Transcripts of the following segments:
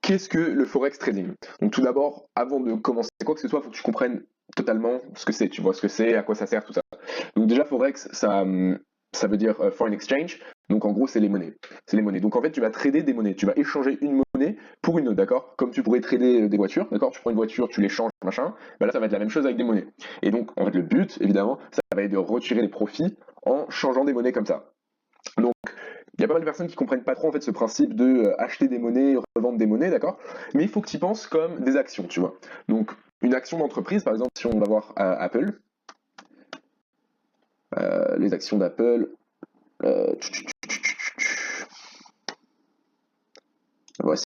qu'est-ce que le forex trading? Donc tout d'abord, avant de commencer quoi que ce soit, il faut que tu comprennes totalement ce que c'est, tu vois ce que c'est, à quoi ça sert, tout ça. Donc déjà, forex, ça veut dire foreign exchange. Donc en gros, c'est les monnaies. C'est les monnaies. Donc en fait, tu vas trader des monnaies. Tu vas échanger une monnaie pour une autre, d'accord? Comme tu pourrais trader des voitures, d'accord? Tu prends une voiture, tu l'échanges, machin. Bah là, ça va être la même chose avec des monnaies. Et donc, en fait, le but, évidemment, ça va être de retirer les profits en changeant des monnaies comme ça. Donc, il y a pas mal de personnes qui comprennent pas trop en fait ce principe de acheter des monnaies, revendre des monnaies, d'accord? Mais il faut que tu y penses comme des actions, tu vois. Donc, une action d'entreprise, par exemple, si on va voir Apple, les actions d'Apple, voici.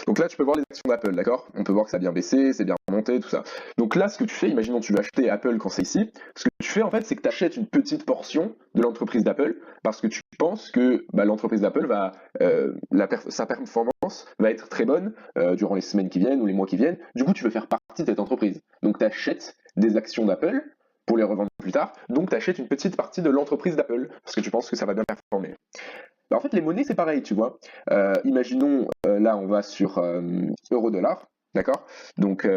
Donc là, tu peux voir les actions d'Apple, d'accord? On peut voir que ça a bien baissé, c'est bien remonté, tout ça. Donc là, ce que tu fais, imaginons que tu veux acheter Apple quand c'est ici, ce que tu fais en fait, c'est que tu achètes une petite portion de l'entreprise d'Apple parce que tu penses que l'entreprise d'Apple va, sa performance va être très bonne durant les semaines qui viennent ou les mois qui viennent. Du coup, tu veux faire partie de cette entreprise. Donc tu achètes des actions d'Apple pour les revendre plus tard. Donc tu achètes une petite partie de l'entreprise d'Apple parce que tu penses que ça va bien performer. Bah, en fait, les monnaies, c'est pareil, tu vois. Imaginons, là, on va sur euro-dollar, d'accord? Donc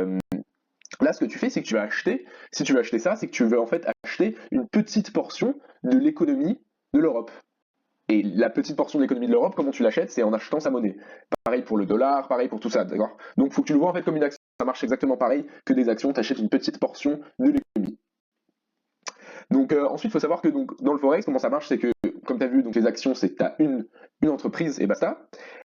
là, ce que tu fais, c'est que tu vas acheter, si tu veux acheter ça, c'est que tu veux en fait acheter une petite portion de l'économie de l'Europe. Et la petite portion de l'économie de l'Europe, comment tu l'achètes? C'est en achetant sa monnaie. Pareil pour le dollar, pareil pour tout ça, d'accord? Donc, il faut que tu le vois en fait comme une action. Ça marche exactement pareil que des actions, tu achètes une petite portion de l'économie. Donc ensuite, il faut savoir que donc, dans le forex, comment ça marche, c'est que, comme tu as vu, donc, les actions, c'est que tu as une entreprise et basta.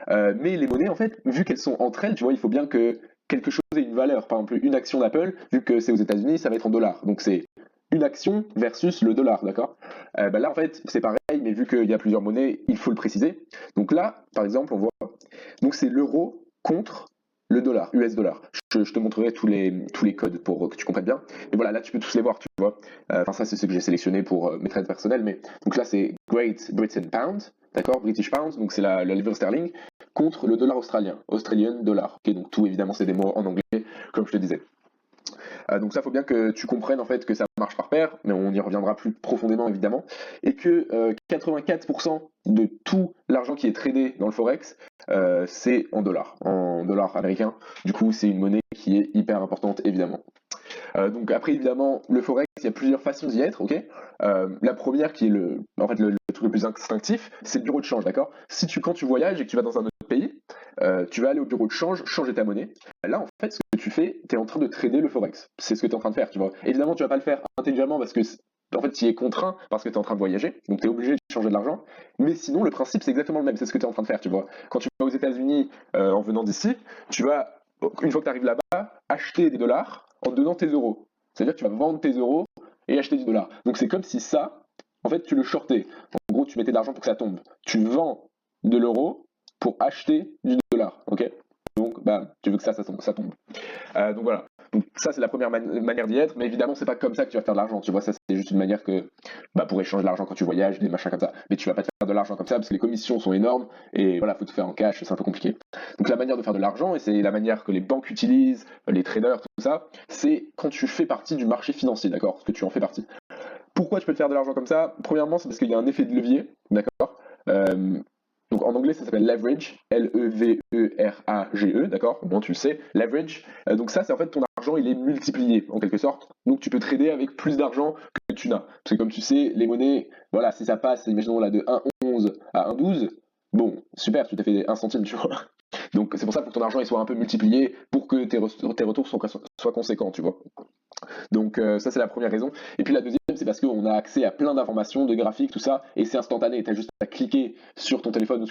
Mais les monnaies, en fait, vu qu'elles sont entre elles, tu vois, il faut bien que quelque chose ait une valeur. Par exemple, une action d'Apple, vu que c'est aux États-Unis, ça va être en dollars. Donc c'est une action versus le dollar, d'accord? Là, en fait, c'est pareil, mais vu qu'il y a plusieurs monnaies, il faut le préciser. Donc là, par exemple, on voit, donc c'est l'euro contre le dollar, US dollar. Je te montrerai tous les codes pour que tu comprennes bien. Mais voilà, là, tu peux tous les voir, tu vois. Enfin, ça, c'est ce que j'ai sélectionné pour mes trades personnels. Mais donc là, c'est Great Britain Pound, d'accord, British Pound, donc c'est la livre sterling, contre le dollar australien, Australian dollar. Okay, donc tout, évidemment, c'est des mots en anglais, comme je te disais. Donc ça, faut bien que tu comprennes en fait que ça marche par paire, mais on y reviendra plus profondément évidemment, et que 84% de tout l'argent qui est tradé dans le forex, c'est en dollars américains. Du coup, c'est une monnaie qui est hyper importante évidemment. Donc après évidemment, le forex, il y a plusieurs façons d'y être, ok. La première qui est en fait le truc le plus instinctif, c'est le bureau de change, d'accord. Quand tu voyages et que tu vas dans un autre pays, tu vas aller au bureau de change, changer ta monnaie. Là, en fait, ce que tu fais, tu es en train de trader le forex. C'est ce que tu es en train de faire, tu vois. Évidemment, tu vas pas le faire intelligemment parce que en fait, tu y es contraint parce que tu es en train de voyager, donc tu es obligé de changer de l'argent. Mais sinon, le principe, c'est exactement le même. C'est ce que tu es en train de faire, tu vois. Quand tu vas aux États-Unis en venant d'ici, tu vas, une fois que tu arrives là-bas, acheter des dollars en donnant tes euros. C'est-à-dire que tu vas vendre tes euros et acheter du dollar. Donc c'est comme si ça, en fait, tu le shortais. En gros, tu mettais de l'argent pour que ça tombe. Tu vends de l'euro pour acheter du dollar, ok? Donc, tu veux que ça tombe. Donc voilà. Donc ça, c'est la première manière d'y être. Mais évidemment, c'est pas comme ça que tu vas faire de l'argent. Tu vois, ça, c'est juste une manière que, pour échanger de l'argent quand tu voyages, des machins comme ça. Mais tu vas pas te faire de l'argent comme ça parce que les commissions sont énormes et voilà, faut tout faire en cash, c'est un peu compliqué. Donc la manière de faire de l'argent, et c'est la manière que les banques utilisent, les traders, tout ça, c'est quand tu fais partie du marché financier, d'accord? Parce que tu en fais partie. Pourquoi tu peux te faire de l'argent comme ça? Premièrement, c'est parce qu'il y a un effet de levier, d'accord? Donc en anglais, ça s'appelle leverage, Leverage, d'accord? Bon, tu le sais, leverage. Donc ça, c'est en fait ton argent, il est multiplié en quelque sorte. Donc tu peux trader avec plus d'argent que tu n'as. Parce que comme tu sais, les monnaies, voilà, si ça passe, imaginons là de 1,11 à 1,12, bon, super, tu t'es fait 1 centime, tu vois. Donc c'est pour ça, pour que ton argent il soit un peu multiplié pour que tes retours soient conséquents, tu vois. Donc ça c'est la première raison. Et puis la deuxième, c'est parce qu'on a accès à plein d'informations, de graphiques, tout ça, et c'est instantané. Tu as juste à cliquer sur ton téléphone ou